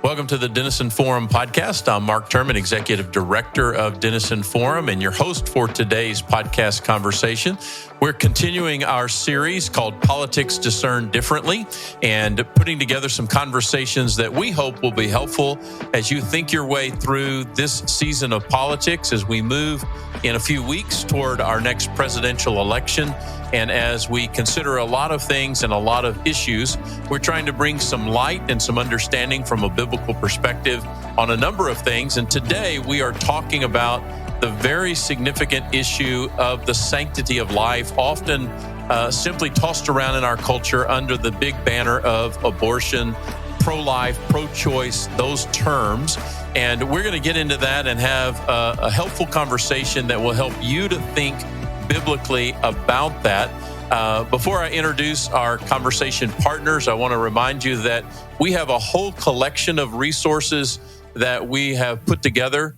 Welcome to the Denison Forum podcast. I'm Mark Turman, Executive Director of Denison Forum, and your host for today's podcast conversation. We're continuing our series called Politics Discerned Differently and putting together some conversations that we hope will be helpful as you think your way through this season of politics as we move in a few weeks toward our next presidential election. And as we consider a lot of things and a lot of issues, we're trying to bring some light and some understanding from a biblical perspective on a number of things. And today we are talking about the very significant issue of the sanctity of life, often simply tossed around in our culture under the big banner of abortion, pro-life, pro-choice, those terms. And we're going to get into that and have a helpful conversation that will help you to think biblically about that. Before I introduce our conversation partners, I want to remind you that we have a whole collection of resources that we have put together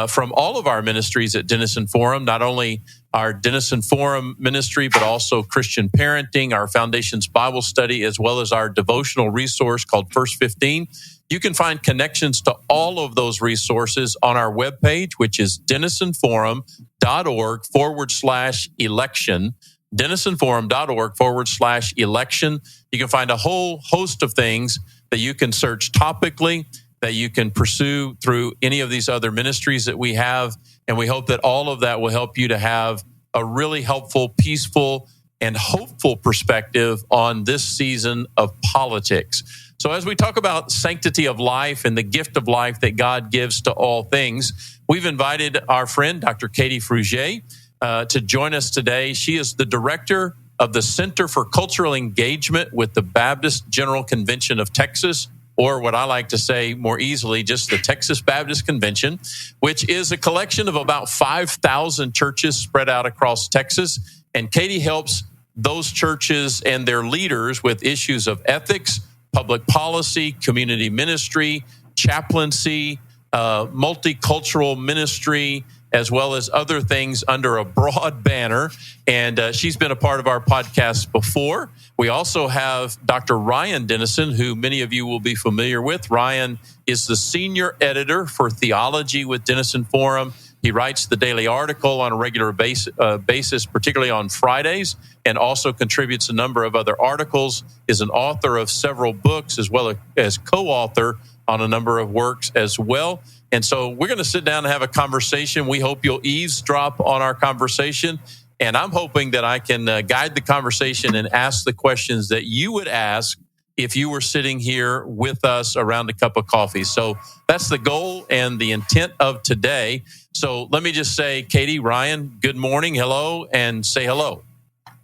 from all of our ministries at Denison Forum, not only our Denison Forum ministry, but also Christian Parenting, our Foundations Bible Study, as well as our devotional resource called First 15. You can find connections to all of those resources on our webpage, which is denisonforum.org/election, denisonforum.org/election. You can find a whole host of things that you can search topically, that you can pursue through any of these other ministries that we have. And we hope that all of that will help you to have a really helpful, peaceful, and hopeful perspective on this season of politics. So as we talk about sanctity of life and the gift of life that God gives to all things, we've invited our friend, Dr. Katie Fruge, to join us today. She is the director of the Center for Cultural Engagement with the Baptist General Convention of Texas, or what I like to say more easily, just the Texas Baptist Convention, which is a collection of about 5,000 churches spread out across Texas. And Katie helps those churches and their leaders with issues of ethics, public policy, community ministry, chaplaincy, multicultural ministry, as well as other things under a broad banner. And she's been a part of our podcast before. We also have Dr. Ryan Denison, who many of you will be familiar with. Ryan is the senior editor for Theology with Denison Forum. He writes the daily article on a regular basis, particularly on Fridays, and also contributes a number of other articles, is an author of several books, as well as co-author on a number of works as well. And so we're going to sit down and have a conversation. We hope you'll eavesdrop on our conversation. And I'm hoping that I can guide the conversation and ask the questions that you would ask if you were sitting here with us around a cup of coffee. So that's the goal and the intent of today. So let me just say, Katie, Ryan, good morning, hello, and say hello.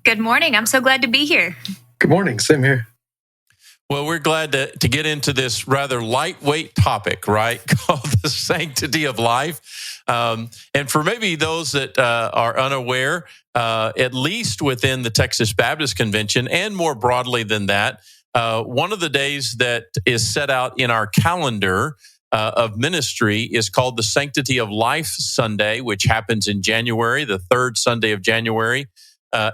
Good morning. I'm so glad to be here. Good morning. Same here. Well, we're glad to get into this rather lightweight topic, right, called the sanctity of life. And for maybe those that are unaware, at least within the Texas Baptist Convention and more broadly than that, one of the days that is set out in our calendar of ministry is called the Sanctity of Life Sunday, which happens in January, the third Sunday of January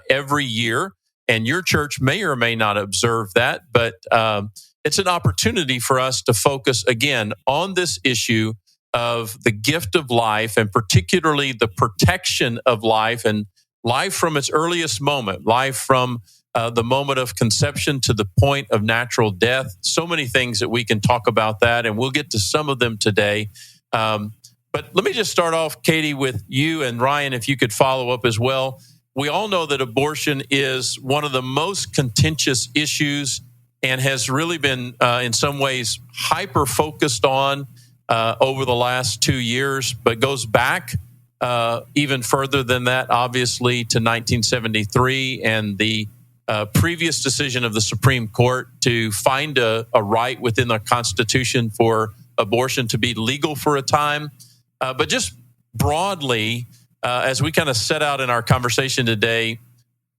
every year. And your church may or may not observe that, but it's an opportunity for us to focus again on this issue of the gift of life, and particularly the protection of life, and life from its earliest moment, life from the moment of conception to the point of natural death. So many things that we can talk about that, and we'll get to some of them today. But let me just start off, Katie, with you, and Ryan, if you could follow up as well. We all know that abortion is one of the most contentious issues and has really been, in some ways, hyper-focused on over the last 2 years, but goes back even further than that, obviously, to 1973 and the previous decision of the Supreme Court to find a right within the Constitution for abortion to be legal for a time. But just broadly, as we kind of set out in our conversation today,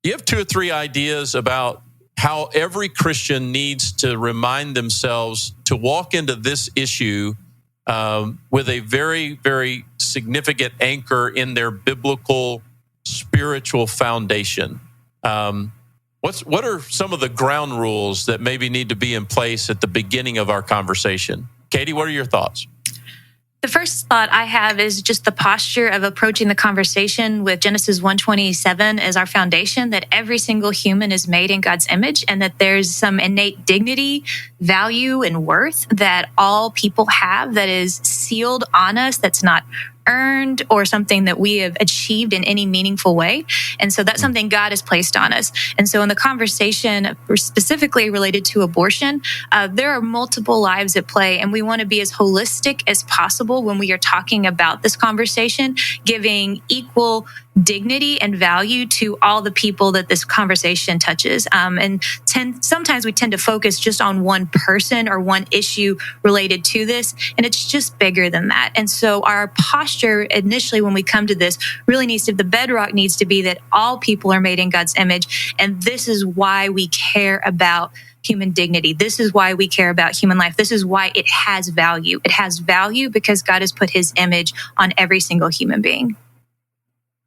do you have 2 or 3 ideas about how every Christian needs to remind themselves to walk into this issue with a very, very significant anchor in their biblical, spiritual foundation? What are some of the ground rules that maybe need to be in place at the beginning of our conversation? Katie, what are your thoughts? The first thought I have is just the posture of approaching the conversation with Genesis 1:27 as our foundation, that every single human is made in God's image and that there's some innate dignity, value, and worth that all people have that is sealed on us, that's not earned or something that we have achieved in any meaningful way. And so that's something God has placed on us. And so in the conversation specifically related to abortion, there are multiple lives at play, and we want to be as holistic as possible when we are talking about this conversation, giving equal dignity and value to all the people that this conversation touches. Sometimes we tend to focus just on one person or one issue related to this, and it's just bigger than that. And so our posture initially when we come to this really the bedrock needs to be that all people are made in God's image, and this is why we care about human dignity. This is why we care about human life. This is why it has value. It has value because God has put his image on every single human being.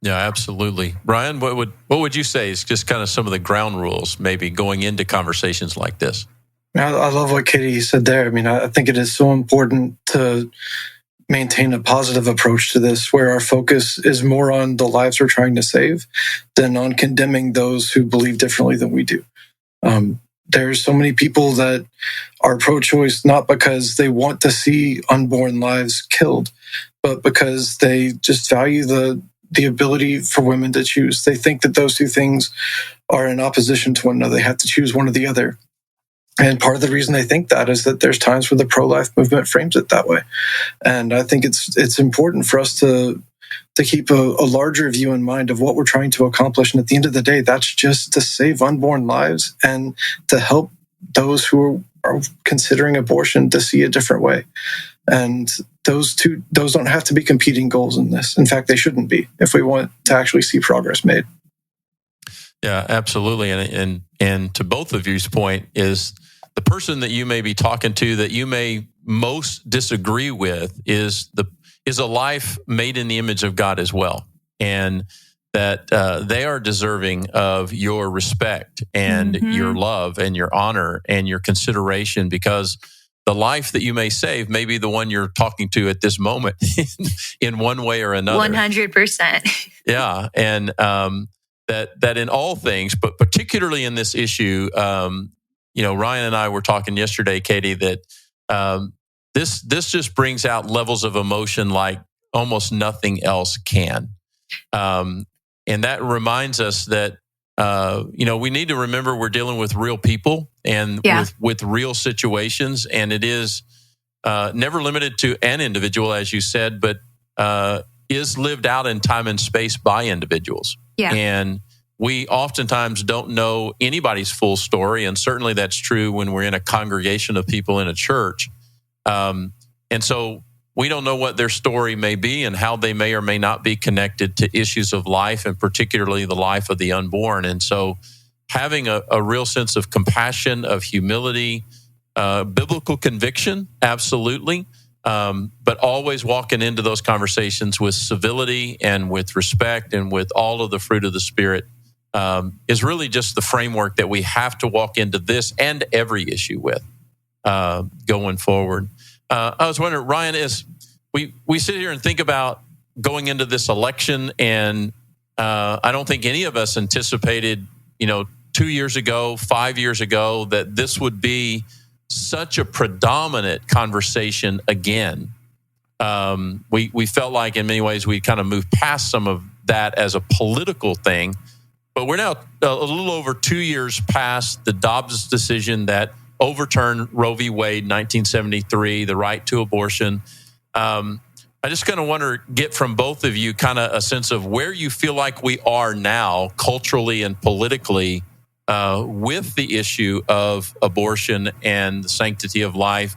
Yeah, absolutely. Brian, what would you say is just kind of some of the ground rules maybe going into conversations like this? I love what Katie said there. I mean, I think it is so important to maintain a positive approach to this, where our focus is more on the lives we're trying to save than on condemning those who believe differently than we do. There's so many people that are pro-choice not because they want to see unborn lives killed, but because they just value the ability for women to choose. They think that those two things are in opposition to one another. They have to choose one or the other. And part of the reason they think that is that there's times where the pro-life movement frames it that way. And I think it's important for us to keep a larger view in mind of what we're trying to accomplish. And at the end of the day, that's just to save unborn lives and to help those who are considering abortion to see a different way. And those don't have to be competing goals in this. In fact, they shouldn't be if we want to actually see progress made. Yeah, absolutely. And to both of you's point is the person that you may be talking to that you may most disagree with is a life made in the image of God as well. And that they are deserving of your respect and your love and your honor and your consideration, because the life that you may save may be the one you're talking to at this moment in one way or another. 100%. Yeah. And that in all things, but particularly in this issue, Ryan and I were talking yesterday, Katie, that this just brings out levels of emotion like almost nothing else can. And that reminds us that, we need to remember we're dealing with real people and with real situations. And it is never limited to an individual, as you said, but is lived out in time and space by individuals. Yeah. And we oftentimes don't know anybody's full story. And certainly that's true when we're in a congregation of people in a church. And so we don't know what their story may be and how they may or may not be connected to issues of life, and particularly the life of the unborn. And so having a real sense of compassion, of humility, biblical conviction, absolutely, but always walking into those conversations with civility and with respect and with all of the fruit of the Spirit is really just the framework that we have to walk into this and every issue with going forward. I was wondering, Ryan, as we sit here and think about going into this election, and I don't think any of us anticipated, 2 years ago, 5 years ago, that this would be such a predominant conversation again. We felt like in many ways we kind of moved past some of that as a political thing, but we're now a little over 2 years past the Dobbs decision that overturned Roe v. Wade, 1973, the right to abortion. I just kind of get from both of you kind of a sense of where you feel like we are now culturally and politically with the issue of abortion and the sanctity of life.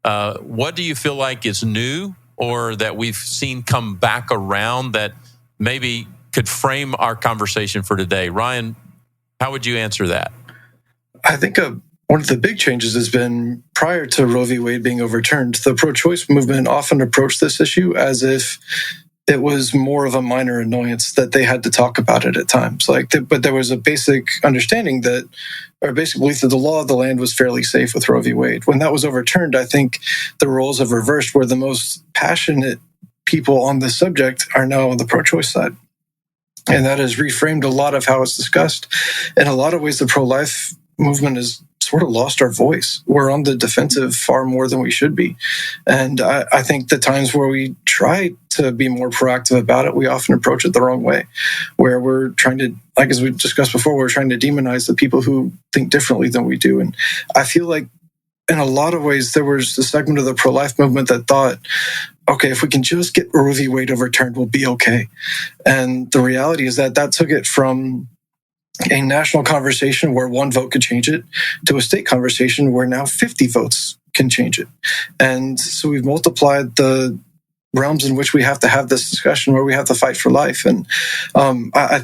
What do you feel like is new or that we've seen come back around that maybe could frame our conversation for today? Ryan, how would you answer that? I think one of the big changes has been prior to Roe v. Wade being overturned, the pro-choice movement often approached this issue as if it was more of a minor annoyance that they had to talk about it at times. But there was a basic understanding that, or basic belief that the law of the land was fairly safe with Roe v. Wade. When that was overturned, I think the roles have reversed, where the most passionate people on this subject are now on the pro-choice side. And that has reframed a lot of how it's discussed. In a lot of ways, the pro-life movement has sort of lost our voice. We're on the defensive far more than we should be. And I think the times where we try to be more proactive about it, we often approach it the wrong way, where we're trying to, like as we discussed before, we're trying to demonize the people who think differently than we do. And I feel like in a lot of ways, there was a segment of the pro-life movement that thought, okay, if we can just get Roe v. Wade overturned, we'll be okay. And the reality is that took it from a national conversation where one vote could change it to a state conversation where now 50 votes can change it. And so we've multiplied the realms in which we have to have this discussion, where we have to fight for life. And I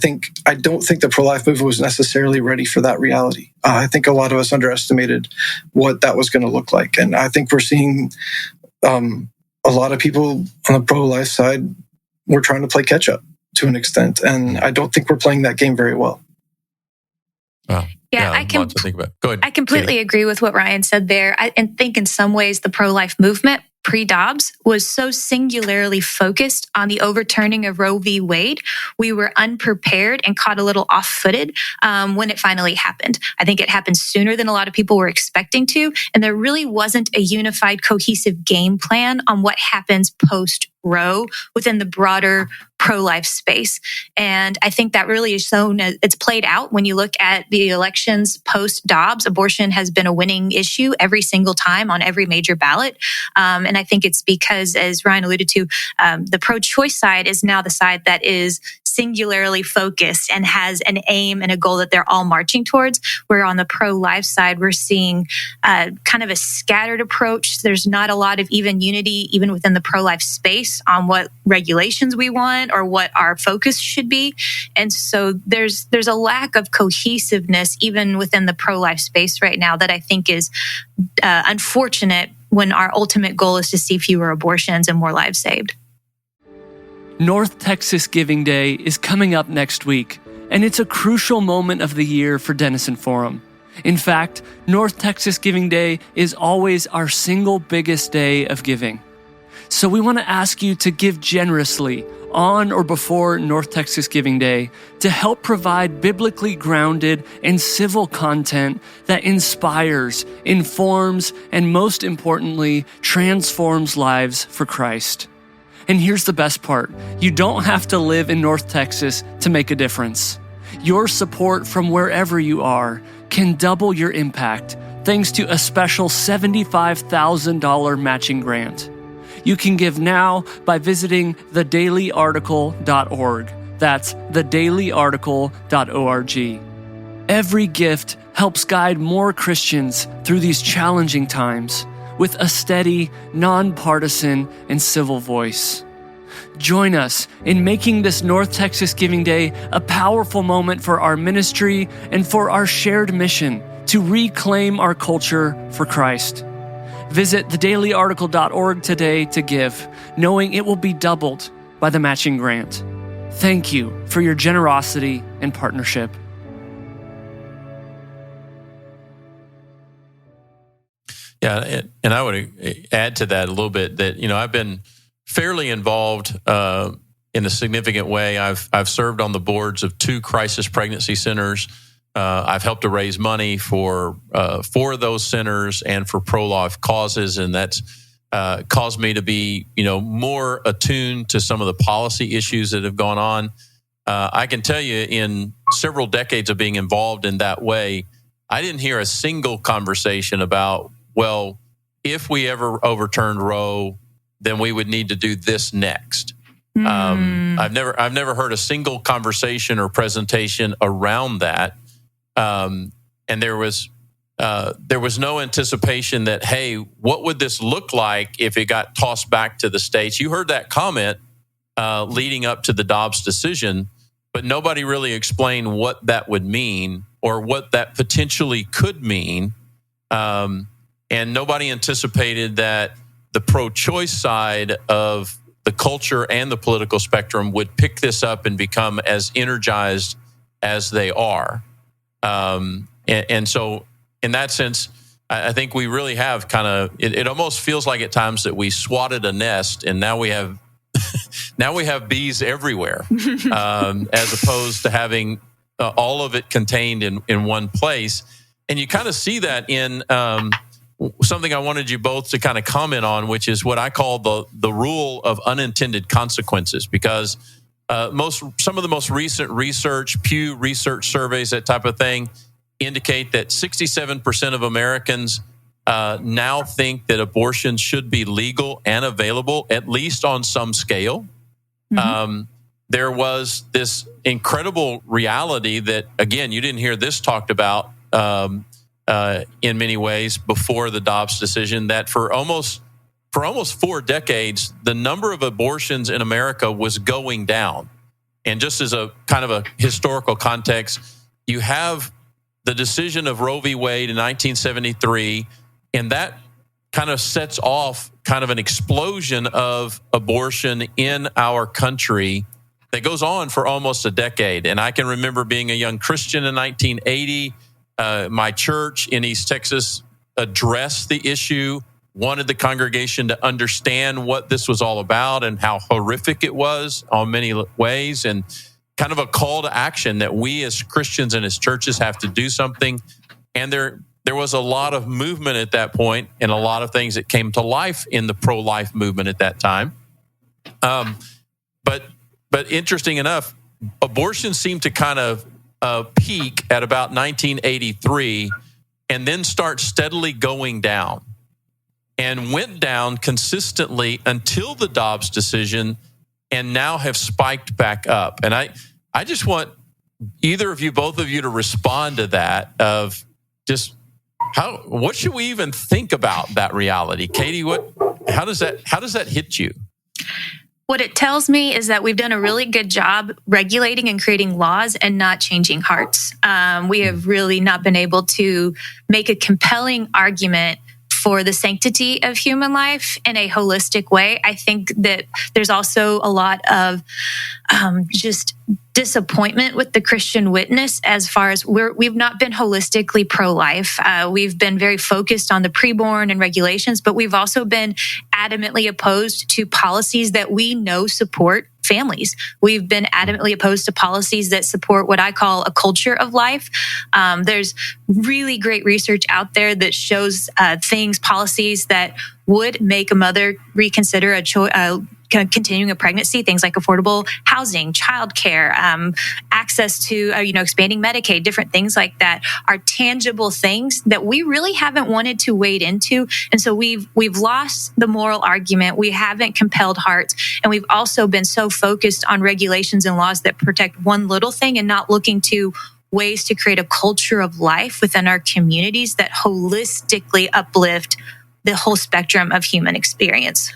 don't think the pro-life movement was necessarily ready for that reality. I think a lot of us underestimated what that was going to look like. And I think we're seeing a lot of people on the pro-life side, we're trying to play catch up to an extent. And I don't think we're playing that game very well. Oh, yeah, I can to think about. Go ahead. I completely agree with what Ryan said there. And think in some ways the pro-life movement pre-Dobbs was so singularly focused on the overturning of Roe v. Wade, we were unprepared and caught a little off-footed when it finally happened. I think it happened sooner than a lot of people were expecting to, and there really wasn't a unified, cohesive game plan on what happens post-Roe within the broader pro-life space. And I think that really is shown, it's played out when you look at the elections post-Dobbs. Abortion has been a winning issue every single time on every major ballot. And I think it's because, as Ryan alluded to, the pro-choice side is now the side that is singularly focused and has an aim and a goal that they're all marching towards. Where on the pro-life side, we're seeing kind of a scattered approach. There's not a lot of even unity, even within the pro-life space, on what regulations we want or what our focus should be. And so there's a lack of cohesiveness even within the pro-life space right now that I think is unfortunate when our ultimate goal is to see fewer abortions and more lives saved. North Texas Giving Day is coming up next week, and it's a crucial moment of the year for Denison Forum. In fact, North Texas Giving Day is always our single biggest day of giving. So we want to ask you to give generously on or before North Texas Giving Day to help provide biblically grounded and civil content that inspires, informs, and most importantly, transforms lives for Christ. And here's the best part. You don't have to live in North Texas to make a difference. Your support from wherever you are can double your impact thanks to a special $75,000 matching grant. You can give now by visiting thedailyarticle.org. That's thedailyarticle.org. Every gift helps guide more Christians through these challenging times with a steady, nonpartisan, and civil voice. Join us in making this North Texas Giving Day a powerful moment for our ministry and for our shared mission to reclaim our culture for Christ. Visit thedailyarticle.org today to give, knowing it will be doubled by the matching grant. Thank you for your generosity and partnership. Yeah, and I would add to that a little bit that, I've been fairly involved in a significant way. I've served on the boards of 2 crisis pregnancy centers. I've helped to raise money for those centers and for pro-life causes, and that's caused me to be, more attuned to some of the policy issues that have gone on. I can tell you, in several decades of being involved in that way, I didn't hear a single conversation about, well, if we ever overturned Roe, then we would need to do this next. I've never heard a single conversation or presentation around that. And there was no anticipation that, hey, what would this look like if it got tossed back to the states? You heard that comment leading up to the Dobbs decision, but nobody really explained what that would mean or what that potentially could mean. And nobody anticipated that the pro-choice side of the culture and the political spectrum would pick this up and become as energized as they are. And so in that sense, I think we really have kind of, it almost feels like at times that we swatted a nest and now we have bees everywhere, as opposed to having all of it contained in one place. And you kind of see that in something I wanted you both to kind of comment on, which is what I call the rule of unintended consequences, because some of the most recent research, Pew Research surveys, that type of thing, indicate that 67% of Americans now think that abortion should be legal and available, at least on some scale. Mm-hmm. There was this incredible reality that, again, you didn't hear this talked about in many ways before the Dobbs decision, that for almost 4 decades, the number of abortions in America was going down. And just as a kind of a historical context, you have the decision of Roe v. Wade in 1973, and that kind of sets off kind of an explosion of abortion in our country that goes on for almost a decade. And I can remember being a young Christian in 1980. My church in East Texas addressed the issue, wanted the congregation to understand what this was all about and how horrific it was on many ways, and kind of a call to action that we as Christians and as churches have to do something. And there was a lot of movement at that point, and a lot of things that came to life in the pro-life movement at that time. But interesting enough, abortion seemed to kind of peak at about 1983 and then start steadily going down, and went down consistently until the Dobbs decision, and now have spiked back up. And I just want either of you, both of you, to respond to that, of just what should we even think about that reality? Katie, how does that hit you? What it tells me is that we've done a really good job regulating and creating laws and not changing hearts. We have really not been able to make a compelling argument for the sanctity of human life in a holistic way. I think that there's also a lot of just disappointment with the Christian witness, as far as we've not been holistically pro-life. We've been very focused on the preborn and regulations, but we've also been adamantly opposed to policies that we know support families. We've been adamantly opposed to policies that support what I call a culture of life. There's really great research out there that shows policies that would make a mother reconsider continuing a pregnancy, things like affordable housing, childcare, access to, expanding Medicaid, different things like that are tangible things that we really haven't wanted to wade into. And so we've lost the moral argument. We haven't compelled hearts. And we've also been so focused on regulations and laws that protect one little thing and not looking to ways to create a culture of life within our communities that holistically uplift the whole spectrum of human experience.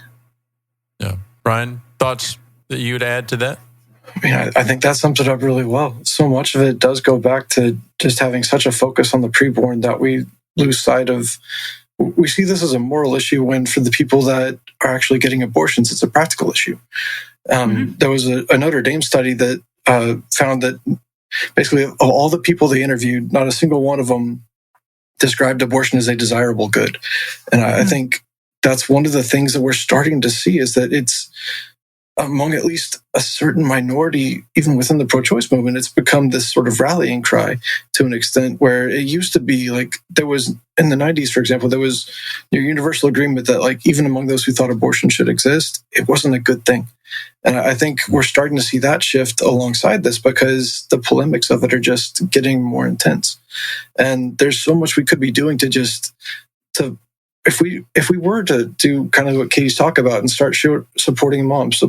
Yeah. Brian, thoughts that you would add to that? I think that sums it up really well. So much of it does go back to just having such a focus on the preborn that we lose sight of. We see this as a moral issue, when for the people that are actually getting abortions, it's a practical issue. There was a Notre Dame study that found that basically of all the people they interviewed, not a single one of them described abortion as a desirable good. And I think that's one of the things that we're starting to see, is that it's among at least a certain minority, even within the pro-choice movement, it's become this sort of rallying cry to an extent, where it used to be like there was in the 90s, for example, there was universal agreement that, like, even among those who thought abortion should exist, it wasn't a good thing. And I think we're starting to see that shift alongside this, because the polemics of it are just getting more intense. And there's so much we could be doing if we were to do kind of what Katie's talking about and start supporting moms,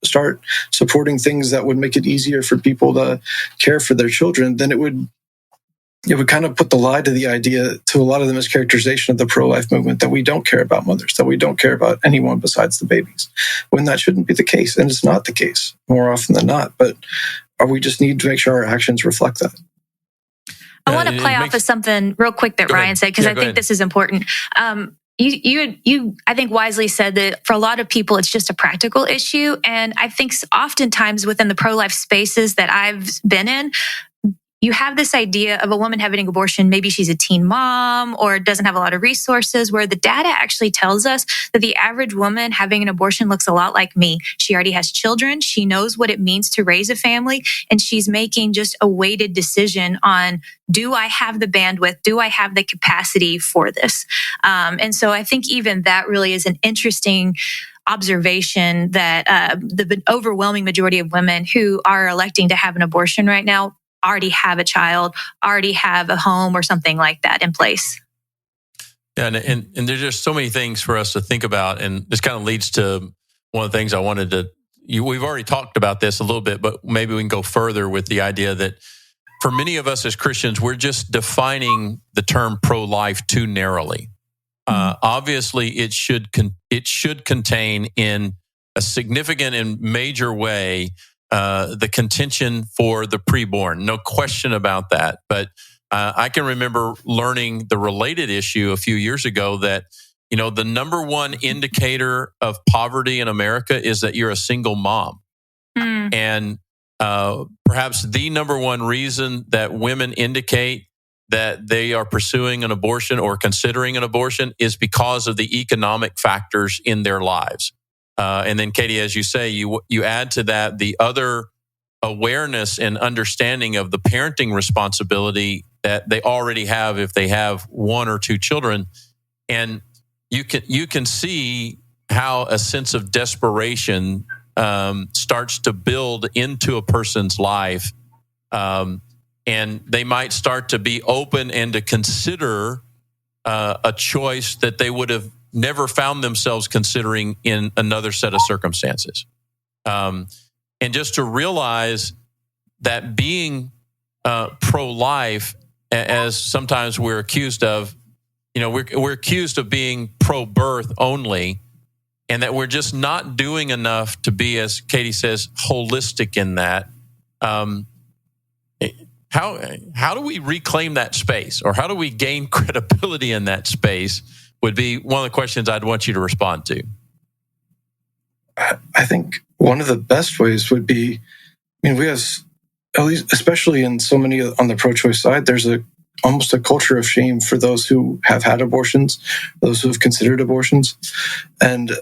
start supporting things that would make it easier for people to care for their children, then it would kind of put the lie to the idea, to a lot of the mischaracterization of the pro-life movement, that we don't care about mothers, that we don't care about anyone besides the babies, when that shouldn't be the case. And it's not the case more often than not. But we just need to make sure our actions reflect that. I want to play off of something real quick that Ryan said, because I think this is important. You, I think, wisely said that for a lot of people, it's just a practical issue. And I think oftentimes within the pro-life spaces that I've been in, you have this idea of a woman having an abortion. Maybe she's a teen mom or doesn't have a lot of resources, where the data actually tells us that the average woman having an abortion looks a lot like me. She already has children. She knows what it means to raise a family, and she's making just a weighted decision on, do I have the bandwidth? Do I have the capacity for this? And so I think even that really is an interesting observation, that the overwhelming majority of women who are electing to have an abortion right now already have a child, already have a home or something like that in place. Yeah, and there's just so many things for us to think about, and this kind of leads to one of the things I wanted to. We've already talked about this a little bit, but maybe we can go further with the idea that for many of us as Christians, we're just defining the term pro-life too narrowly. Obviously, it should contain in a significant and major way the contention for the preborn. No question about that. But I can remember learning the related issue a few years ago that, the number one indicator of poverty in America is that you're a single mom. And perhaps the number one reason that women indicate that they are pursuing an abortion or considering an abortion is because of the economic factors in their lives. And then, Katie, as you say, you add to that the other awareness and understanding of the parenting responsibility that they already have if they have one or two children, and you can see how a sense of desperation starts to build into a person's life, and they might start to be open and to consider a choice that they would have never found themselves considering in another set of circumstances. And just to realize that being pro-life, as sometimes we're accused of, we're accused of being pro-birth only, and that we're just not doing enough to be, as Katie says, holistic in that. How do we reclaim that space, or how do we gain credibility in that space, would be one of the questions I'd want you to respond to. I think one of the best ways would be, we have, at least, especially in so many on the pro-choice side, there's almost a culture of shame for those who have had abortions, those who have considered abortions. And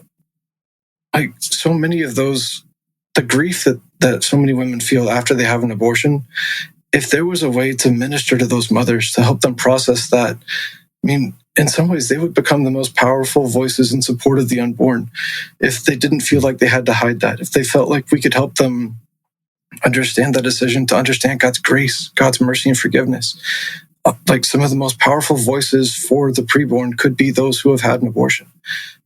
so many of those, the grief that so many women feel after they have an abortion, if there was a way to minister to those mothers, to help them process that, in some ways, they would become the most powerful voices in support of the unborn if they didn't feel like they had to hide that, if they felt like we could help them understand that decision, to understand God's grace, God's mercy and forgiveness. Like, some of the most powerful voices for the preborn could be those who have had an abortion.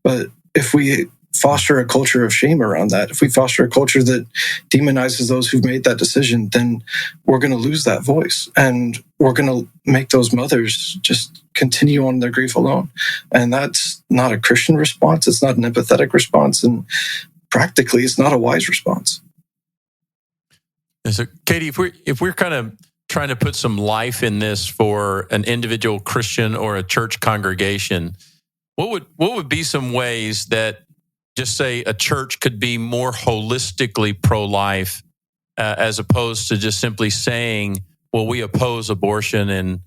But if we foster a culture of shame around that, if we foster a culture that demonizes those who've made that decision, then we're going to lose that voice, and we're going to make those mothers just continue on their grief alone. And that's not a Christian response. It's not an empathetic response. And practically, it's not a wise response. And so, Katie, if we're kind of trying to put some life in this for an individual Christian or a church congregation, what would be some ways that, just say, a church could be more holistically pro-life, as opposed to just simply saying, "Well, we oppose abortion," and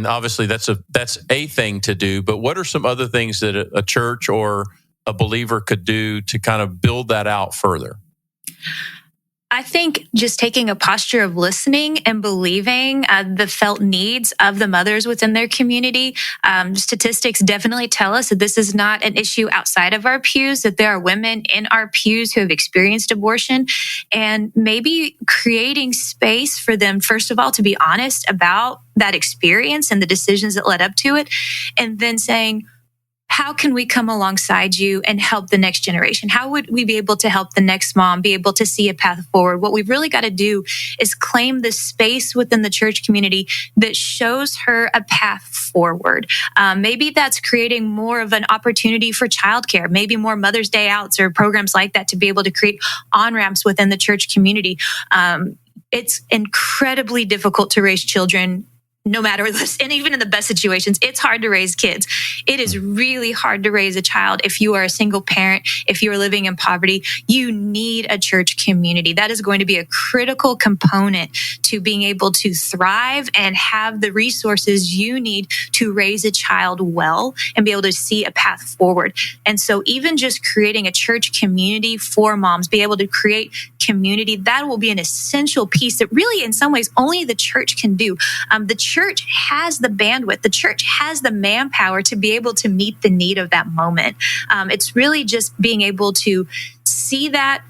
obviously that's a thing to do. But what are some other things that a church or a believer could do to kind of build that out further? I think just taking a posture of listening and believing the felt needs of the mothers within their community. Statistics definitely tell us that this is not an issue outside of our pews, that there are women in our pews who have experienced abortion, and maybe creating space for them, first of all, to be honest about that experience and the decisions that led up to it, and then saying, how can we come alongside you and help the next generation? How would we be able to help the next mom be able to see a path forward? What we've really got to do is claim the space within the church community that shows her a path forward. Maybe that's creating more of an opportunity for childcare, maybe more Mother's Day outs or programs like that to be able to create on-ramps within the church community. It's incredibly difficult to raise children no matter this, and even in the best situations, it's hard to raise kids. It is really hard to raise a child. If you are a single parent, if you are living in poverty, you need a church community. That is going to be a critical component to being able to thrive and have the resources you need to raise a child well and be able to see a path forward. And so even just creating a church community for moms, be able to create community, that will be an essential piece that really in some ways only the church can do. The church has the bandwidth. The church has the manpower to be able to meet the need of that moment. It's really just being able to see that,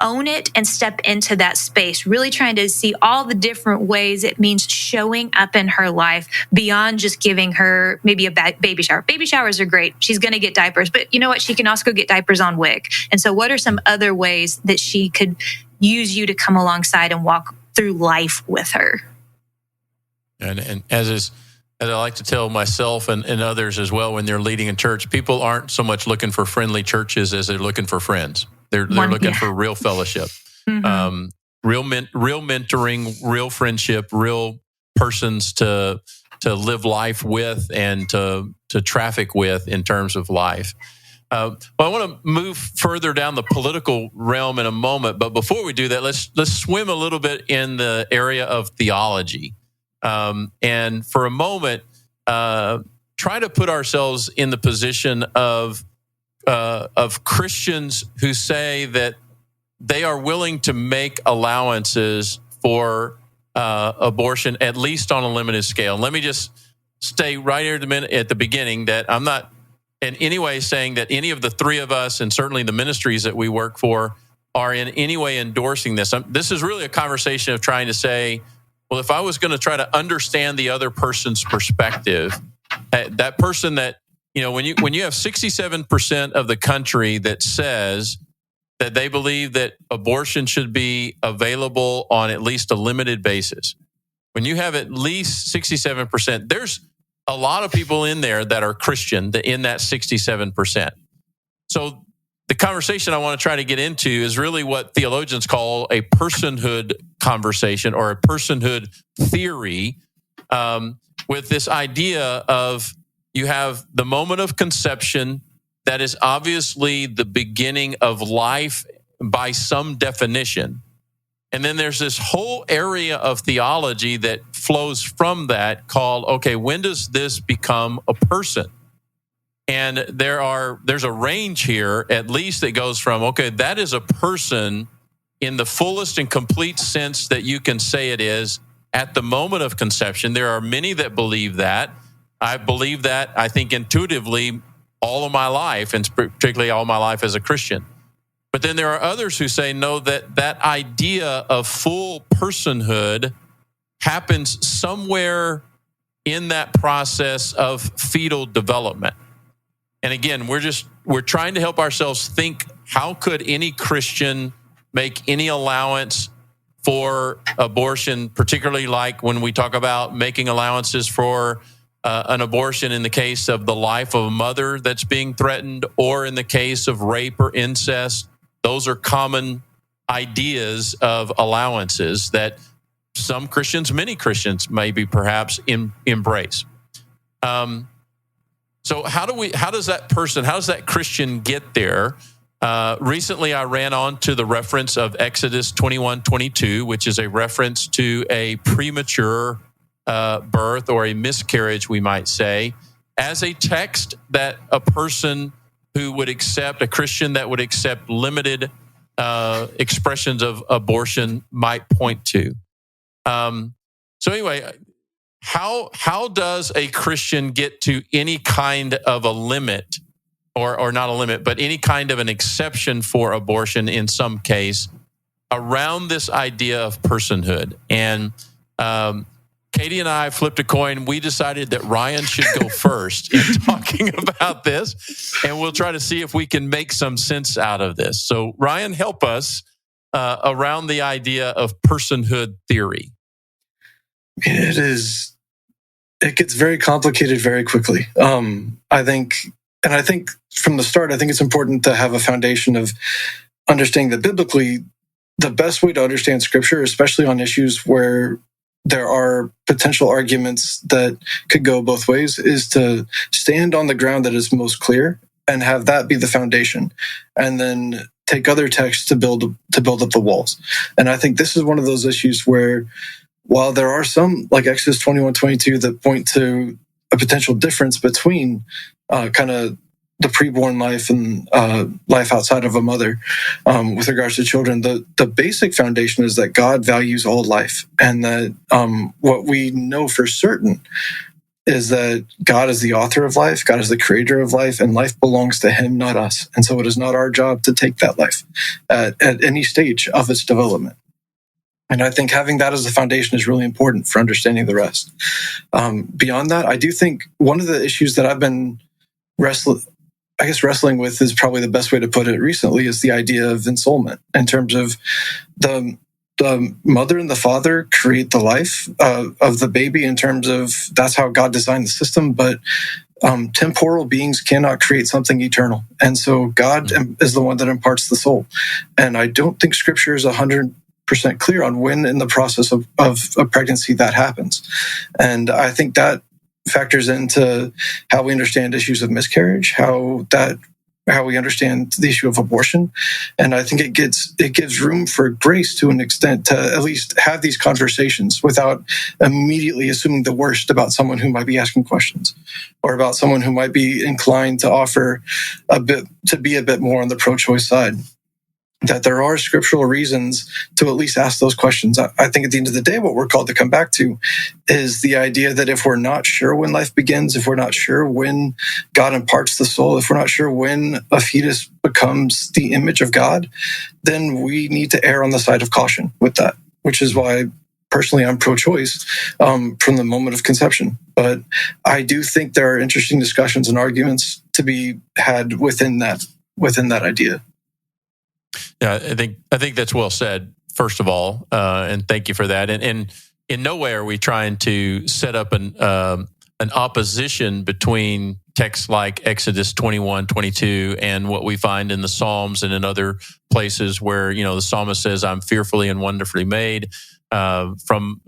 own it, and step into that space, really trying to see all the different ways it means showing up in her life beyond just giving her maybe a baby shower. Baby showers are great. She's going to get diapers, but you know what? She can also go get diapers on WIC. And so what are some other ways that she could use you to come alongside and walk through life with her? And as I like to tell myself and others as well when they're leading in church, people aren't so much looking for friendly churches as they're looking for friends. They're looking for real fellowship, real mentoring, real friendship, real persons to live life with and to traffic with in terms of life. Well, I want to move further down the political realm in a moment, but before we do that, let's swim a little bit in the area of theology. And for a moment, try to put ourselves in the position of Christians who say that they are willing to make allowances for abortion, at least on a limited scale. And let me just stay right here at the beginning that I'm not in any way saying that any of the three of us, and certainly the ministries that we work for, are in any way endorsing this. This is really a conversation of trying to say, well, if I was going to try to understand the other person's perspective, that person that, you know, when you have 67% of the country that says that they believe that abortion should be available on at least a limited basis, when you have at least 67%, there's a lot of people in there that are Christian in that 67%. So the conversation I want to try to get into is really what theologians call a personhood conversation or a personhood theory, with this idea of you have the moment of conception that is obviously the beginning of life by some definition. And then there's this whole area of theology that flows from that called, okay, when does this become a person? And there's a range here, at least, that goes from, okay, that is a person in the fullest and complete sense that you can say it is at the moment of conception. There are many that believe that. I believe that, I think, intuitively all of my life, and particularly all my life as a Christian. But then there are others who say, no, that idea of full personhood happens somewhere in that process of fetal development. And again, we're trying to help ourselves think, how could any Christian make any allowance for abortion, particularly like when we talk about making allowances for an abortion in the case of the life of a mother that's being threatened, or in the case of rape or incest. Those are common ideas of allowances that some Christians, many Christians, maybe perhaps embrace. So how does that Christian get there? Recently, I ran on to the reference of Exodus 21:22, which is a reference to a premature birth or a miscarriage, we might say, as a text that a person who would accept, a Christian that would accept limited expressions of abortion might point to. So anyway, how does a Christian get to any kind of a limit, or not a limit, but any kind of an exception for abortion in some case around this idea of personhood? And Katie and I flipped a coin. We decided that Ryan should go first in talking about this, and we'll try to see if we can make some sense out of this. So Ryan, help us around the idea of personhood theory. It gets very complicated very quickly. I think from the start, I think it's important to have a foundation of understanding that biblically, the best way to understand Scripture, especially on issues where there are potential arguments that could go both ways, is to stand on the ground that is most clear and have that be the foundation, and then take other texts to build up the walls. And I think this is one of those issues where, while there are some, like Exodus 21:22, that point to a potential difference between kind of the preborn life and life outside of a mother with regards to children, the basic foundation is that God values all life, and that what we know for certain is that God is the author of life, God is the creator of life, and life belongs to him, not us. And so it is not our job to take that life at any stage of its development. And I think having that as a foundation is really important for understanding the rest. Beyond that, I do think one of the issues that I've been wrestling with is probably the best way to put it recently, is the idea of ensoulment, in terms of the mother and the father create the life of the baby, in terms of that's how God designed the system. But temporal beings cannot create something eternal. And so God is the one that imparts the soul. And I don't think Scripture is 100% clear on when in the process of pregnancy that happens. And I think that factors into how we understand issues of miscarriage, how we understand the issue of abortion. And I think it gives room for grace to an extent to at least have these conversations without immediately assuming the worst about someone who might be asking questions, or about someone who might be inclined to offer be a bit more on the pro-choice side. That there are scriptural reasons to at least ask those questions. I think at the end of the day, what we're called to come back to is the idea that if we're not sure when life begins, if we're not sure when God imparts the soul, if we're not sure when a fetus becomes the image of God, then we need to err on the side of caution with that, which is why personally I'm pro-choice from the moment of conception. But I do think there are interesting discussions and arguments to be had within that idea. Yeah, I think that's well said, first of all, and thank you for that. And in no way are we trying to set up an opposition between texts like Exodus 21:22 and what we find in the Psalms and in other places where, the psalmist says, "I'm fearfully and wonderfully made. From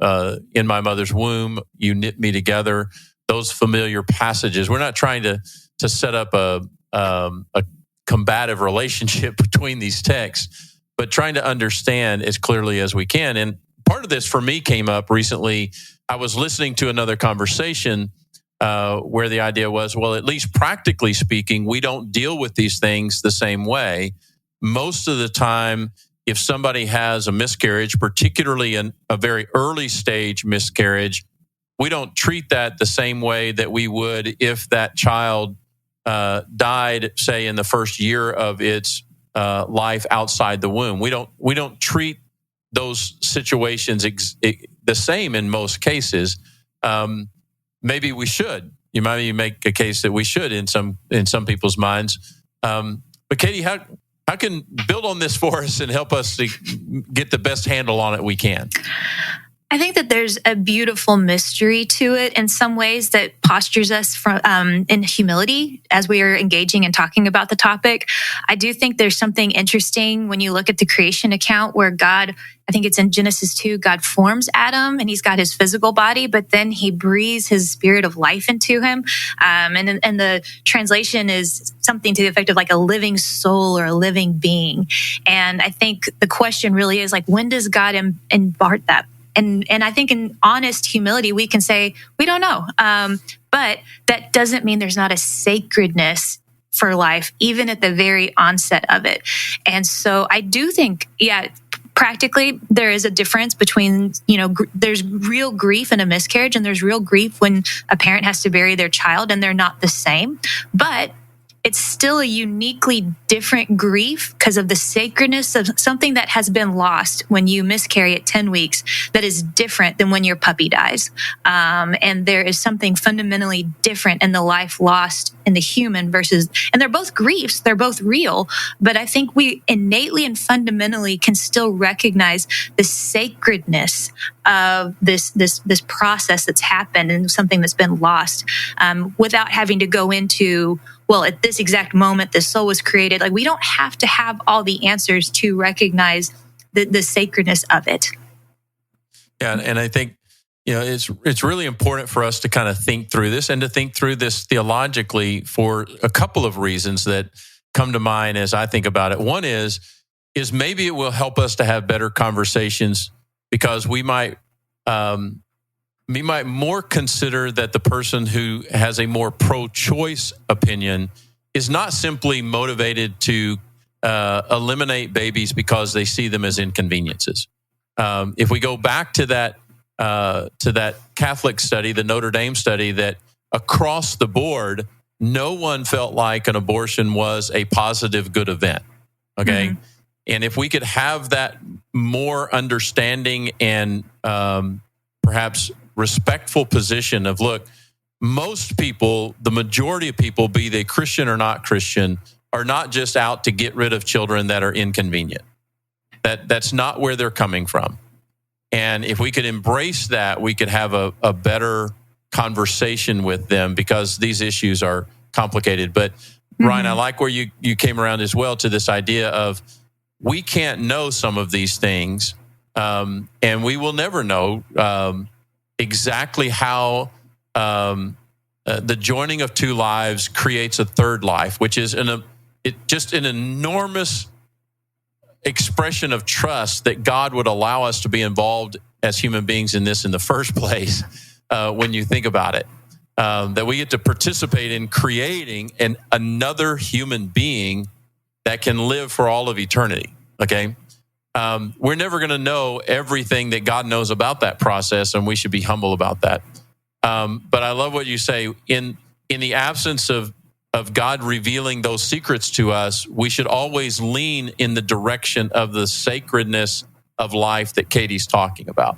in my mother's womb, you knit me together." Those familiar passages. We're not trying to set up a combative relationship between these texts, but trying to understand as clearly as we can. And part of this for me came up recently. I was listening to another conversation where the idea was, well, at least practically speaking, we don't deal with these things the same way. Most of the time, if somebody has a miscarriage, particularly a very early stage miscarriage, we don't treat that the same way that we would if that child died, say, in the first year of its life outside the womb. We don't treat those situations the same in most cases. Maybe we should. You might make a case that we should in some people's minds. But Katie, how can build on this for us and help us to get the best handle on it we can? I think that there's a beautiful mystery to it in some ways that postures us from in humility as we are engaging and talking about the topic. I do think there's something interesting when you look at the creation account where God, I think it's in Genesis 2, God forms Adam and he's got his physical body, but then he breathes his spirit of life into him. And the translation is something to the effect of like a living soul or a living being. And I think the question really is like, when does God impart that? And I think in honest humility, we can say, we don't know. But that doesn't mean there's not a sacredness for life, even at the very onset of it. And so I do think, practically there is a difference between, there's real grief in a miscarriage and there's real grief when a parent has to bury their child, and they're not the same. But it's still a uniquely different grief because of the sacredness of something that has been lost when you miscarry at 10 weeks that is different than when your puppy dies. And there is something fundamentally different in the life lost in the human and they're both griefs, they're both real, but I think we innately and fundamentally can still recognize the sacredness of this process that's happened and something that's been lost, without having to go into, well, at this exact moment, the soul was created. Like, we don't have to have all the answers to recognize the sacredness of it. Yeah, and I think it's really important for us to kind of think through this and to think through this theologically for a couple of reasons that come to mind as I think about it. One is maybe it will help us to have better conversations because we might more consider that the person who has a more pro-choice opinion is not simply motivated to eliminate babies because they see them as inconveniences. If we go back to that Catholic study, the Notre Dame study, that across the board, no one felt like an abortion was a positive, good event. Okay. Mm-hmm. And if we could have that more understanding and perhaps respectful position of, look, most people, the majority of people, be they Christian or not Christian, are not just out to get rid of children that are inconvenient. That's not where they're coming from. And if we could embrace that, we could have a better conversation with them because these issues are complicated. But Ryan, I like where you came around as well to this idea of we can't know some of these things, and we will never know exactly how the joining of two lives creates a third life, which is just an enormous expression of trust that God would allow us to be involved as human beings in this in the first place. When you think about it, that we get to participate in creating another human being that can live for all of eternity. Okay. We're never going to know everything that God knows about that process, and we should be humble about that. But I love what you say in the absence of God revealing those secrets to us, we should always lean in the direction of the sacredness of life that Katie's talking about.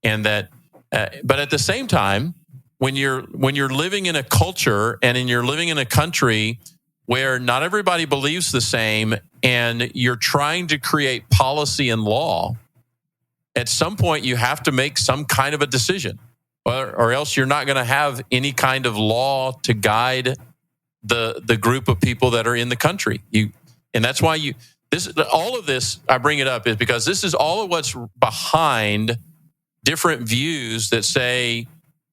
And that, but at the same time, when you're living in a culture and you're living in a country where not everybody believes the same, and you're trying to create policy and law, at some point you have to make some kind of a decision, or else you're not going to have any kind of law to guide the group of people that are in the country. And that's why all of this, I bring it up, is because this is all of what's behind different views that say,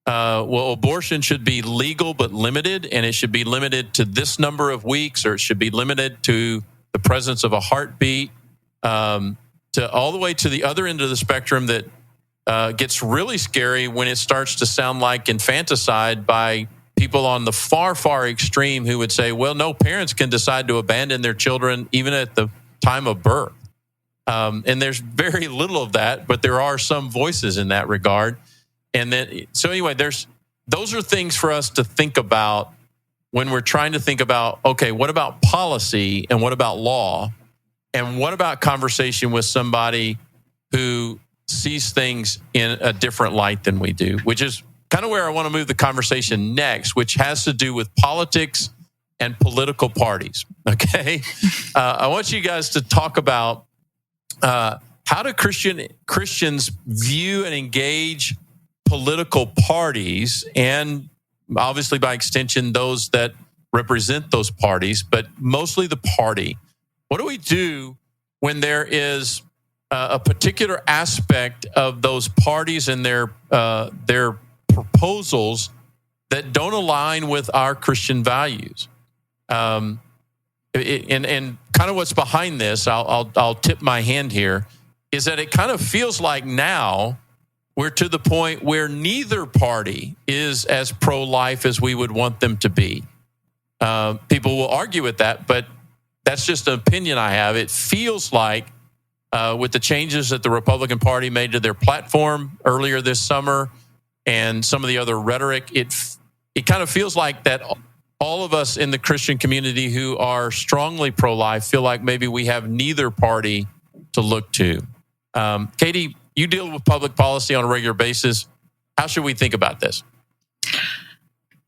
well, abortion should be legal but limited, and it should be limited to this number of weeks, or it should be limited to the presence of a heartbeat, to all the way to the other end of the spectrum that gets really scary when it starts to sound like infanticide by people on the far, far extreme who would say, well, no, parents can decide to abandon their children even at the time of birth. And there's very little of that, but there are some voices in that regard. And then, so anyway, those are things for us to think about when we're trying to think about, okay, what about policy and what about law? And what about conversation with somebody who sees things in a different light than we do, which is kind of where I want to move the conversation next, which has to do with politics and political parties. Okay. I want you guys to talk about how do Christians view and engage political parties, and obviously by extension, those that represent those parties, but mostly the party. What do we do when there is a particular aspect of those parties and their proposals that don't align with our Christian values? And kind of what's behind this, I'll tip my hand here, is that it kind of feels like now we're to the point where neither party is as pro-life as we would want them to be. People will argue with that, but that's just an opinion I have. It feels like with the changes that the Republican Party made to their platform earlier this summer and some of the other rhetoric, it kind of feels like that all of us in the Christian community who are strongly pro-life feel like maybe we have neither party to look to. Katie, you deal with public policy on a regular basis. How should we think about this?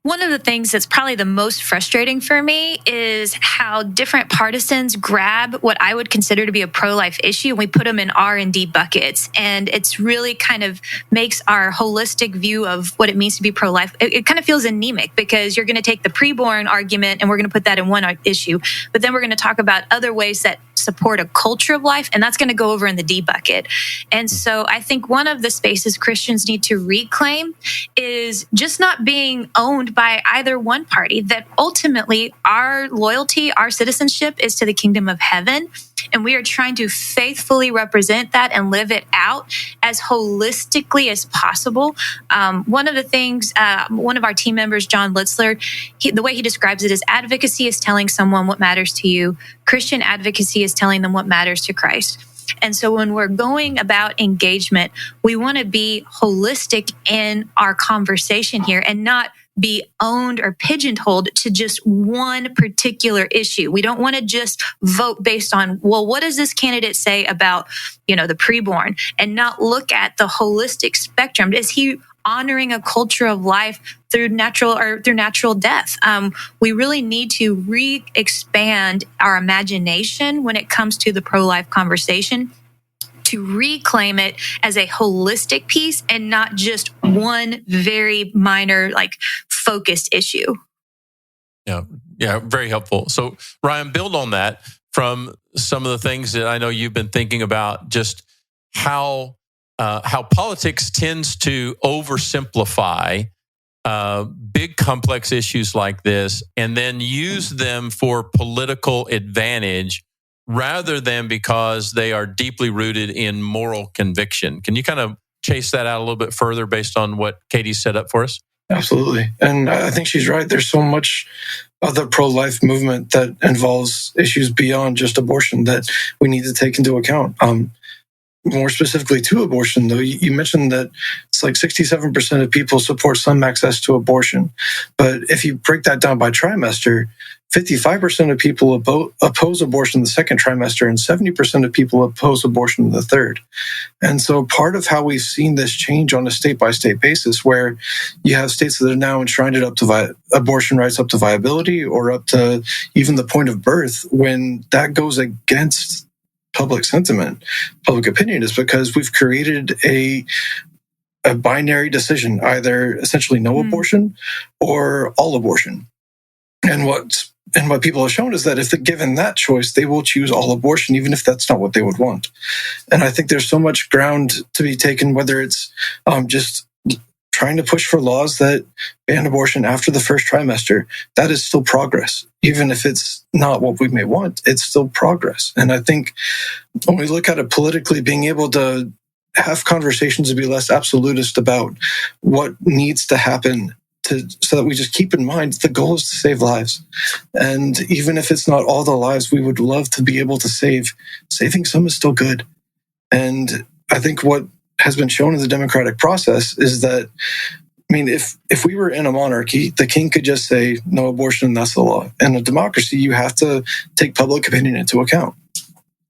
One of the things that's probably the most frustrating for me is how different partisans grab what I would consider to be a pro-life issue and we put them in R&D buckets. And it's really kind of makes our holistic view of what it means to be pro-life. It kind of feels anemic because you're going to take the preborn argument and we're going to put that in one issue. But then we're going to talk about other ways that support a culture of life, and that's going to go over in the D bucket. And so I think one of the spaces Christians need to reclaim is just not being owned by either one party, that ultimately our loyalty, our citizenship is to the kingdom of heaven. And we are trying to faithfully represent that and live it out as holistically as possible. One of the things, one of our team members, John Litzler, the way he describes it is advocacy is telling someone what matters to you. Christian advocacy is telling them what matters to Christ. And so when we're going about engagement, we want to be holistic in our conversation here and not be owned or pigeonholed to just one particular issue. We don't want to just vote based on, well, what does this candidate say about, the preborn, and not look at the holistic spectrum. Is he honoring a culture of life through natural death? We really need to re-expand our imagination when it comes to the pro-life conversation, to reclaim it as a holistic piece and not just one very minor, focused issue. Yeah, very helpful. So, Ryan, build on that from some of the things that I know you've been thinking about, just how politics tends to oversimplify big complex issues like this and then use them for political advantage rather than because they are deeply rooted in moral conviction. Can you kind of chase that out a little bit further based on what Katie set up for us? Absolutely. And I think she's right. There's so much of the pro-life movement that involves issues beyond just abortion that we need to take into account. More specifically to abortion, though, you mentioned that it's like 67% of people support some access to abortion. But if you break that down by trimester, 55% of people oppose abortion in the second trimester, and 70% of people oppose abortion in the third. And so part of how we've seen this change on a state-by-state basis, where you have states that are now enshrined it up to abortion rights up to viability or up to even the point of birth, when that goes against public sentiment, public opinion, is because we've created a binary decision, either essentially no abortion or all abortion. And what people have shown is that if they're given that choice, they will choose all abortion, even if that's not what they would want. And I think there's so much ground to be taken, whether it's just trying to push for laws that ban abortion after the first trimester. That is still progress. Even if it's not what we may want, it's still progress. And I think when we look at it politically, being able to have conversations to be less absolutist about what needs to happen so that we just keep in mind the goal is to save lives. And even if it's not all the lives we would love to be able to save, saving some is still good. And I think what has been shown in the democratic process is that, if we were in a monarchy, the king could just say no abortion, and that's the law. In a democracy, you have to take public opinion into account.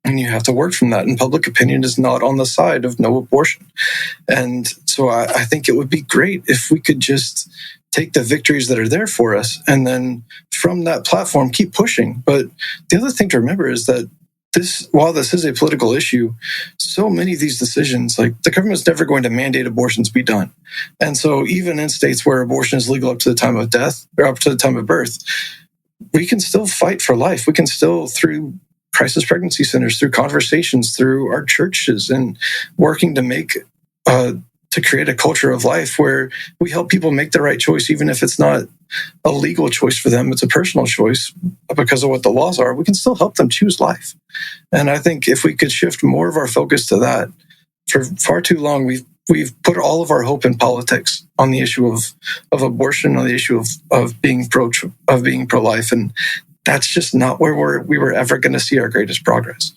And you have to work from that. And public opinion is not on the side of no abortion. And so I think it would be great if we could just take the victories that are there for us and then from that platform keep pushing. But the other thing to remember is that while this is a political issue, so many of these decisions, the government's never going to mandate abortions be done. And so even in states where abortion is legal up to the time of death or up to the time of birth, we can still fight for life. We can still, through crisis pregnancy centers, through conversations, through our churches, and working to create a culture of life where we help people make the right choice, even if it's not a legal choice for them, it's a personal choice because of what the laws are. We can still help them choose life. And I think if we could shift more of our focus to that, for far too long, we've put all of our hope in politics on the issue of abortion, on the issue of being pro-life, and that's just not where we were ever going to see our greatest progress.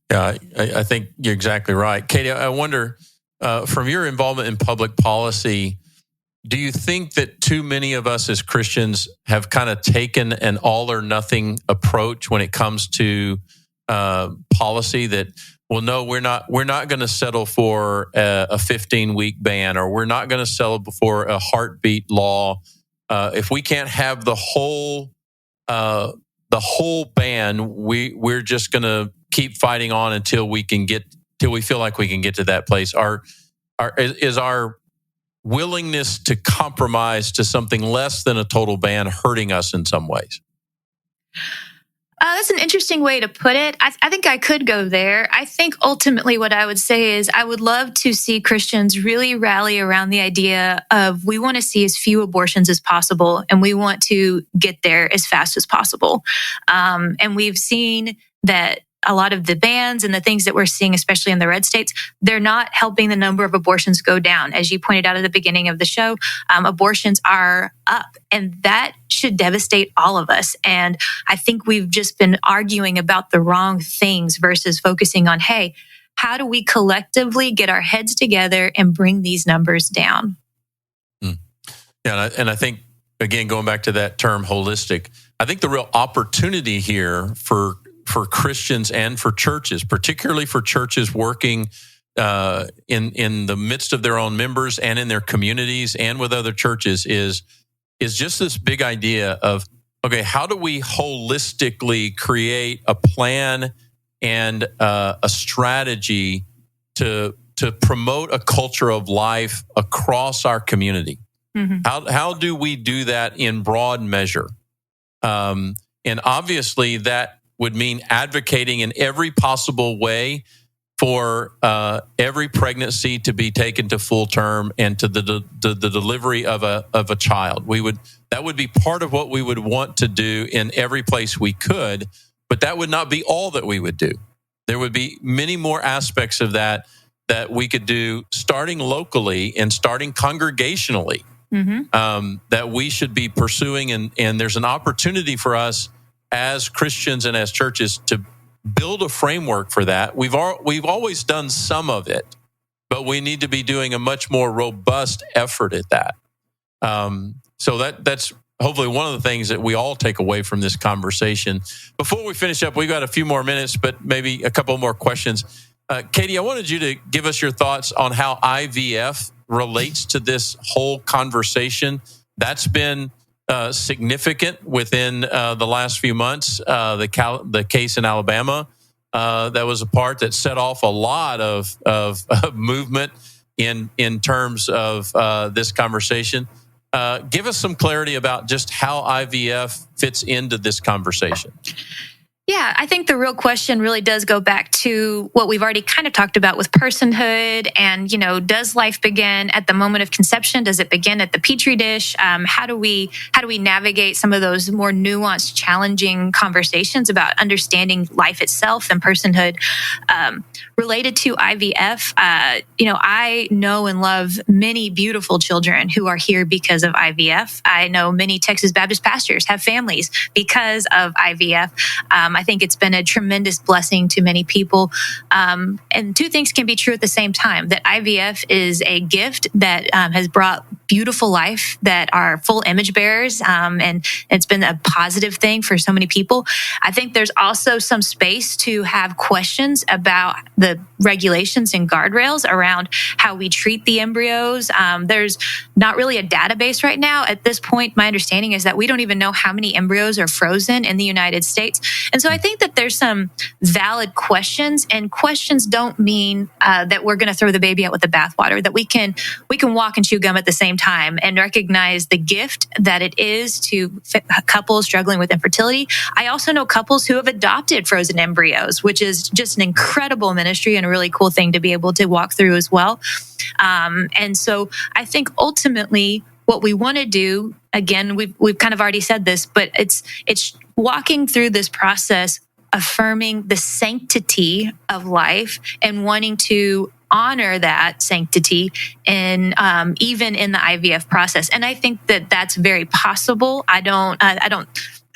Yeah, I think you're exactly right. Katie, I wonder, from your involvement in public policy, do you think that too many of us as Christians have kind of taken an all or nothing approach when it comes to policy, that well, no, we're not going to settle for a 15-week ban, or we're not going to settle for a heartbeat law. If we can't have the whole ban, we're just going to keep fighting on until we feel like we can get to that place. Is our willingness to compromise to something less than a total ban hurting us in some ways? That's an interesting way to put it. I think I could go there. I think ultimately what I would say is I would love to see Christians really rally around the idea of we want to see as few abortions as possible, and we want to get there as fast as possible. And we've seen that a lot of the bans and the things that we're seeing, especially in the red states, they're not helping the number of abortions go down. As you pointed out at the beginning of the show, abortions are up, and that should devastate all of us. And I think we've just been arguing about the wrong things versus focusing on, hey, how do we collectively get our heads together and bring these numbers down? Yeah, and I think, again, going back to that term holistic, I think the real opportunity here for Christians and for churches, particularly for churches working in the midst of their own members and in their communities and with other churches, is just this big idea of, okay, how do we holistically create a plan and a strategy to promote a culture of life across our community? Mm-hmm. How do we do that in broad measure? And obviously that would mean advocating in every possible way for every pregnancy to be taken to full term and to the delivery of a child. That would be part of what we would want to do in every place we could, but that would not be all that we would do. There would be many more aspects of that we could do, starting locally and starting congregationally, that we should be pursuing, and there's an opportunity for us as Christians and as churches to build a framework for that. We've always done some of it, but we need to be doing a much more robust effort at that. So that's hopefully one of the things that we all take away from this conversation. Before we finish up, we've got a few more minutes, but maybe a couple more questions. Katie, I wanted you to give us your thoughts on how IVF relates to this whole conversation. That's been significant within the last few months. The case in Alabama that was a part that set off a lot of movement in terms of this conversation. Give us some clarity about just how IVF fits into this conversation. Yeah, I think the real question really does go back to what we've already kind of talked about with personhood and, does life begin at the moment of conception? Does it begin at the petri dish? How do we navigate some of those more nuanced, challenging conversations about understanding life itself and personhood? Related to IVF, I know and love many beautiful children who are here because of IVF. I know many Texas Baptist pastors have families because of IVF. I think it's been a tremendous blessing to many people. And two things can be true at the same time, that IVF is a gift that has brought beautiful life that are full image bearers. And it's been a positive thing for so many people. I think there's also some space to have questions about the regulations and guardrails around how we treat the embryos. There's not really a database right now. At this point, my understanding is that we don't even know how many embryos are frozen in the United States. And so I think that there's some valid questions, and questions don't mean that we're going to throw the baby out with the bathwater, that we can walk and chew gum at the same time and recognize the gift that it is to couples struggling with infertility. I also know couples who have adopted frozen embryos, which is just an incredible ministry and a really cool thing to be able to walk through as well. And so I think ultimately what we want to do, again, we've kind of already said this, but it's walking through this process, affirming the sanctity of life and wanting to honor that sanctity in even in the IVF process. And I think that that's very possible.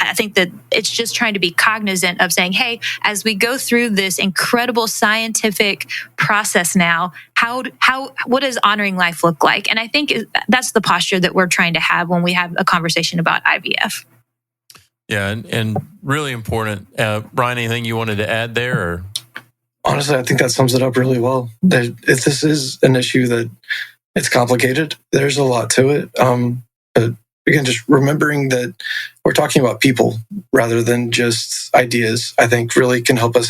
I think that it's just trying to be cognizant of saying, hey, as we go through this incredible scientific process now, what does honoring life look like? And I think that's the posture that we're trying to have when we have a conversation about IVF. Yeah, and really important. Brian, anything you wanted to add there? Or? Honestly, I think that sums it up really well. If this is an issue that it's complicated, there's a lot to it. But again, just remembering that we're talking about people rather than just ideas, I think really can help us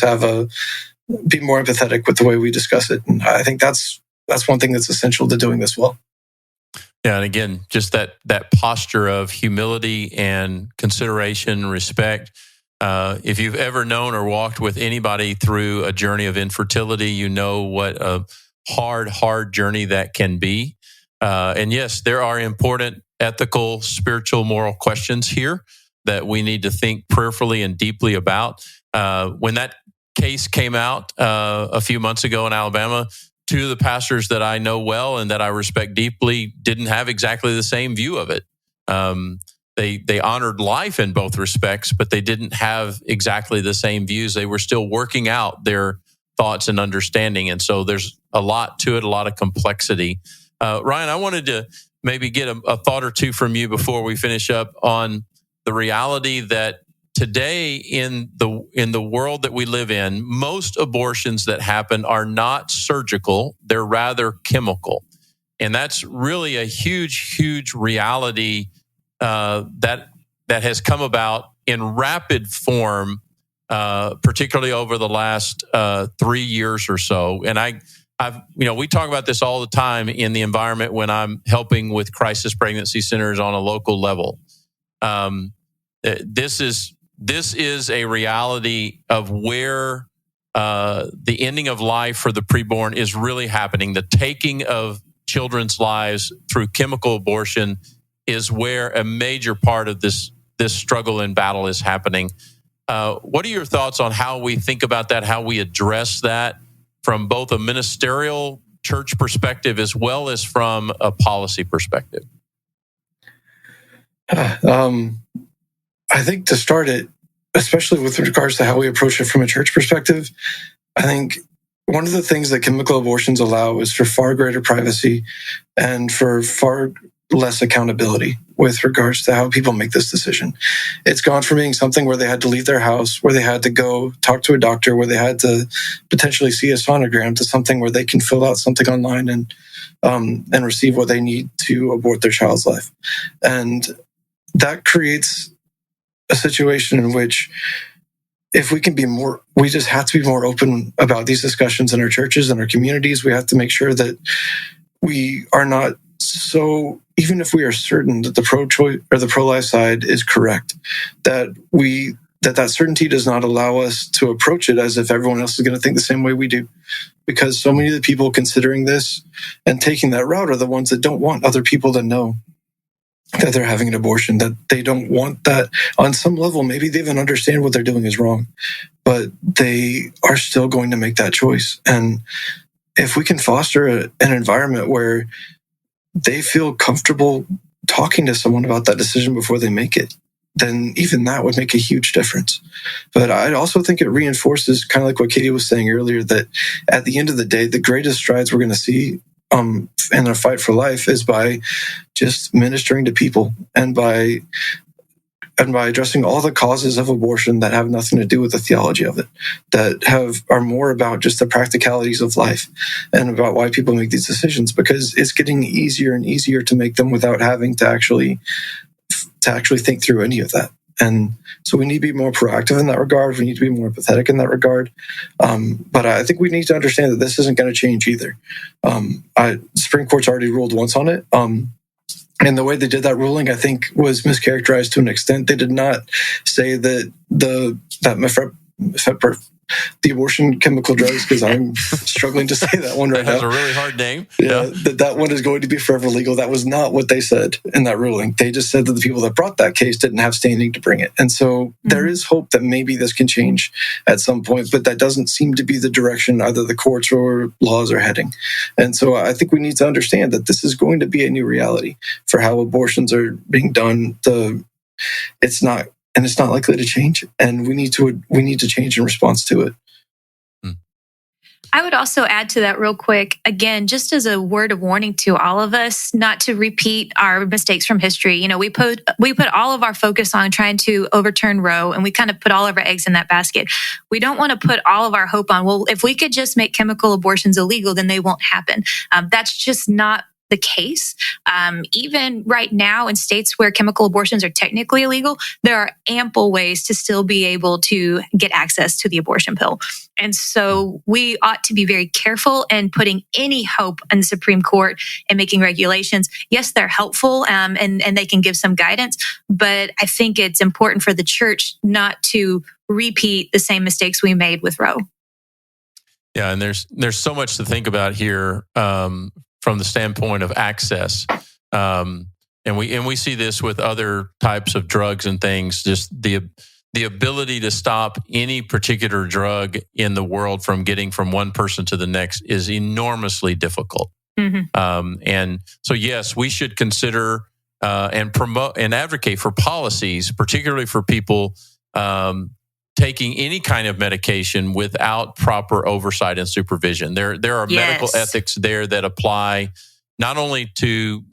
be more empathetic with the way we discuss it. And I think that's one thing that's essential to doing this well. Yeah, and again, just that posture of humility and consideration, respect. If you've ever known or walked with anybody through a journey of infertility, you know what a hard journey that can be. And yes, there are important ethical, spiritual, moral questions here that we need to think prayerfully and deeply about. When that case came out a few months ago in Alabama, two of the pastors that I know well and that I respect deeply didn't have exactly the same view of it. They honored life in both respects, but they didn't have exactly the same views. They were still working out their thoughts and understanding. And so there's a lot to it, a lot of complexity. Ryan, I wanted to maybe get a thought or two from you before we finish up on the reality that today in the world that we live in, most abortions that happen are not surgical, they're rather chemical. And that's really a huge reality that has come about in rapid form, particularly over the last 3 years or so. And we talk about this all the time in the environment when I'm helping with crisis pregnancy centers on a local level. This is a reality of where the ending of life for the preborn is really happening. The taking of children's lives through chemical abortion is where a major part of this struggle and battle is happening. What are your thoughts on how we think about that, how we address that from both a ministerial church perspective as well as from a policy perspective? I think to start it, especially with regards to how we approach it from a church perspective, I think one of the things that chemical abortions allow is for far greater privacy and for far less accountability with regards to how people make this decision. It's gone from being something where they had to leave their house, where they had to go talk to a doctor, where they had to potentially see a sonogram, to something where they can fill out something online and receive what they need to abort their child's life. And that creates a situation in which if we can be more, we just have to be more open about these discussions in our churches and our communities. We have to make sure that we are not so, even if we are certain that the pro-choice or the pro-life side is correct, that certainty does not allow us to approach it as if everyone else is going to think the same way we do. Because so many of the people considering this and taking that route are the ones that don't want other people to know that they're having an abortion, that they don't want that. On some level, maybe they even understand what they're doing is wrong, but they are still going to make that choice. And if we can foster an environment where they feel comfortable talking to someone about that decision before they make it, then even that would make a huge difference. But I also think it reinforces, kind of like what Katie was saying earlier, that at the end of the day, the greatest strides we're going to see in our fight for life is by just ministering to people and by addressing all the causes of abortion that have nothing to do with the theology of it, that are more about just the practicalities of life and about why people make these decisions, because it's getting easier and easier to make them without having to actually think through any of that. And so we need to be more proactive in that regard. We need to be more empathetic in that regard. But I think we need to understand that this isn't going to change either. Supreme Court's already ruled once on it. And the way they did that ruling, I think, was mischaracterized to an extent. They did not say that the abortion chemical drugs, because I'm struggling to say that one right now. That has a really hard name. Yeah, that one is going to be forever legal. That was not what they said in that ruling. They just said that the people that brought that case didn't have standing to bring it. And so there is hope that maybe this can change at some point, but that doesn't seem to be the direction either the courts or laws are heading. And so I think we need to understand that this is going to be a new reality for how abortions are being done. It's not likely to change, and we need to change in response to it. I would also add to that real quick, again, just as a word of warning to all of us, not to repeat our mistakes from history. You know, we put all of our focus on trying to overturn Roe, and we kind of put all of our eggs in that basket. We don't want to put all of our hope on, well, if we could just make chemical abortions illegal, then they won't happen. That's just not the case. Even right now in states where chemical abortions are technically illegal, there are ample ways to still be able to get access to the abortion pill. And so we ought to be very careful in putting any hope in the Supreme Court and making regulations. Yes, they're helpful and they can give some guidance, but I think it's important for the church not to repeat the same mistakes we made with Roe. Yeah, and there's so much to think about here from the standpoint of access, and we see this with other types of drugs and things. Just the ability to stop any particular drug in the world from getting from one person to the next is enormously difficult. Mm-hmm. And so, yes, we should consider and promote and advocate for policies, particularly for people taking any kind of medication without proper oversight and supervision. There are medical ethics there that apply not only to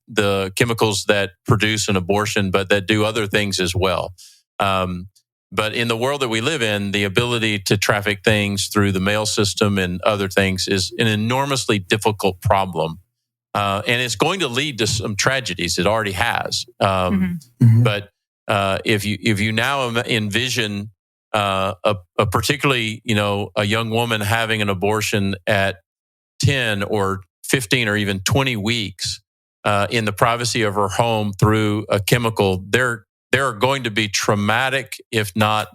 the chemicals that produce an abortion, but that do other things as well. But in the world that we live in, the ability to traffic things through the mail system and other things is an enormously difficult problem. And it's going to lead to some tragedies. It already has. But if you now envision particularly, a young woman having an abortion at 10 or 15 or even 20 weeks in the privacy of her home through a chemical, there are going to be traumatic, if not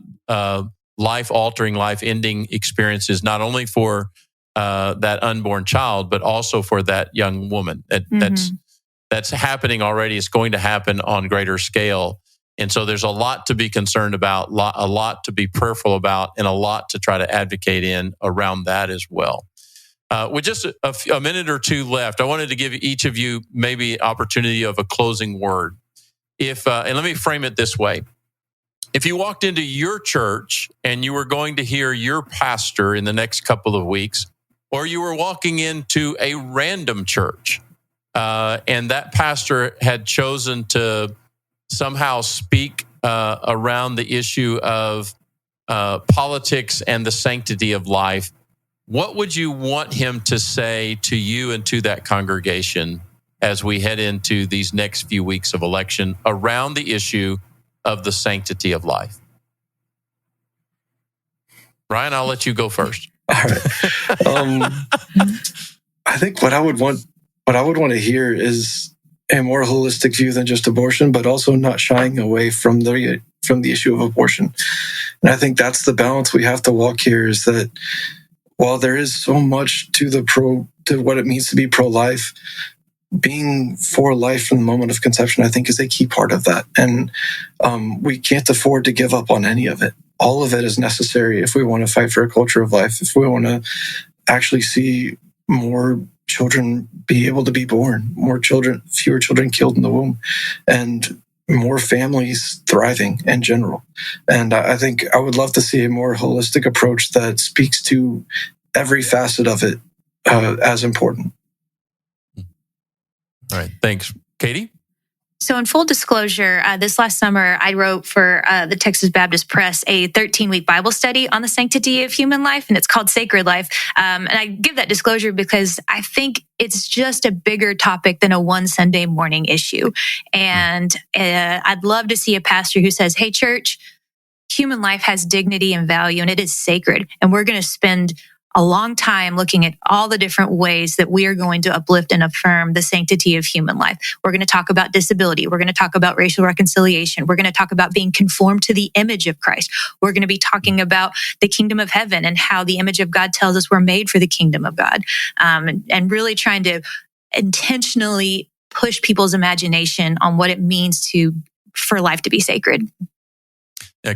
life-altering, life-ending experiences, not only for that unborn child, but also for that young woman. That's happening already. It's going to happen on greater scale. And so there's a lot to be concerned about, a lot to be prayerful about, and a lot to try to advocate in around that as well. With just a minute or two left, I wanted to give each of you maybe opportunity of a closing word. And let me frame it this way. If you walked into your church and you were going to hear your pastor in the next couple of weeks, or you were walking into a random church and that pastor had chosen to somehow speak around the issue of politics and the sanctity of life, what would you want him to say to you and to that congregation as we head into these next few weeks of election around the issue of the sanctity of life? Ryan, I'll let you go first. All right. I think what I would want to hear is a more holistic view than just abortion, but also not shying away from the issue of abortion. And I think that's the balance we have to walk here, is that while there is so much to what it means to be pro-life, being for life from the moment of conception, I think, is a key part of that. And we can't afford to give up on any of it. All of it is necessary if we want to fight for a culture of life, if we want to actually see more children be able to be born, fewer children killed in the womb, and more families thriving in general. And I think I would love to see a more holistic approach that speaks to every facet of it as important. All right. Thanks. Katie? So in full disclosure, this last summer, I wrote for the Texas Baptist Press a 13-week Bible study on the sanctity of human life, and it's called Sacred Life. And I give that disclosure because I think it's just a bigger topic than a one Sunday morning issue. And I'd love to see a pastor who says, hey, church, human life has dignity and value, and it is sacred. And we're going to spend a long time looking at all the different ways that we are going to uplift and affirm the sanctity of human life. We're going to talk about disability. We're going to talk about racial reconciliation. We're going to talk about being conformed to the image of Christ. We're going to be talking about the kingdom of heaven and how the image of God tells us we're made for the kingdom of God. And really trying to intentionally push people's imagination on what it means for life to be sacred.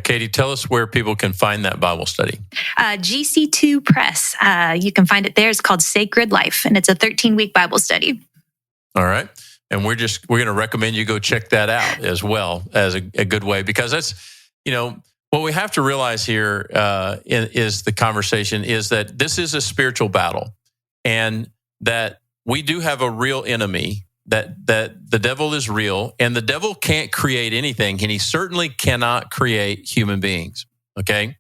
Katie, tell us where people can find that Bible study. GC2 Press. You can find it there. It's called Sacred Life, and it's a 13-week Bible study. All right. And we're going to recommend you go check that out as well as a good way, because that's, What we have to realize here is the conversation is that this is a spiritual battle, and that we do have a real enemy, that the devil is real, and the devil can't create anything, and he certainly cannot create human beings, okay?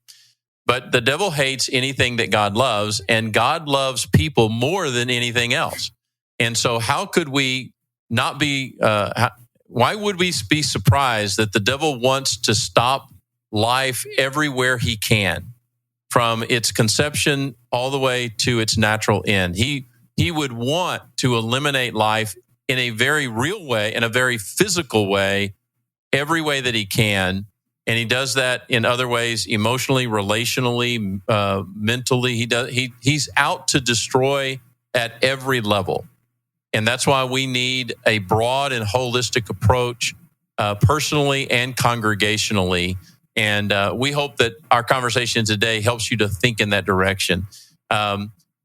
But the devil hates anything that God loves, and God loves people more than anything else. And so how could we not be, why would we be surprised that the devil wants to stop life everywhere he can, from its conception all the way to its natural end? He would want to eliminate life in a very real way, in a very physical way, every way that he can. And he does that in other ways, emotionally, relationally, mentally. He's out to destroy at every level. And that's why we need a broad and holistic approach, personally and congregationally. And we hope that our conversation today helps you to think in that direction.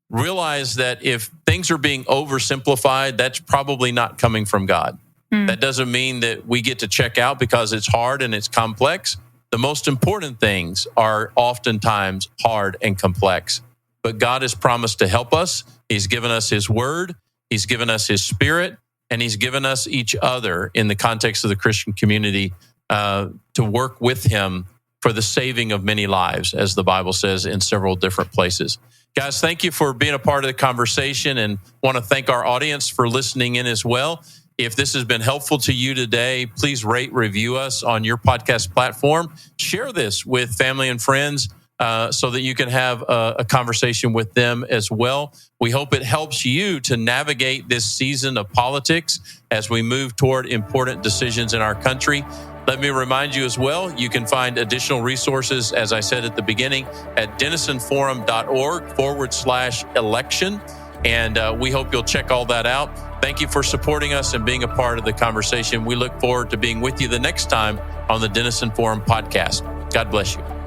Realize that if things are being oversimplified, that's probably not coming from God. That doesn't mean that we get to check out because it's hard and it's complex. The most important things are oftentimes hard and complex. But God has promised to help us. He's given us His Word. He's given us His Spirit. And He's given us each other in the context of the Christian community to work with Him for the saving of many lives, as the Bible says in several different places. Guys, thank you for being a part of the conversation, and want to thank our audience for listening in as well. If this has been helpful to you today, please rate, review us on your podcast platform. Share this with family and friends so that you can have a conversation with them as well. We hope it helps you to navigate this season of politics as we move toward important decisions in our country. Let me remind you as well, you can find additional resources, as I said at the beginning, at denisonforum.org/election. And we hope you'll check all that out. Thank you for supporting us and being a part of the conversation. We look forward to being with you the next time on the Denison Forum podcast. God bless you.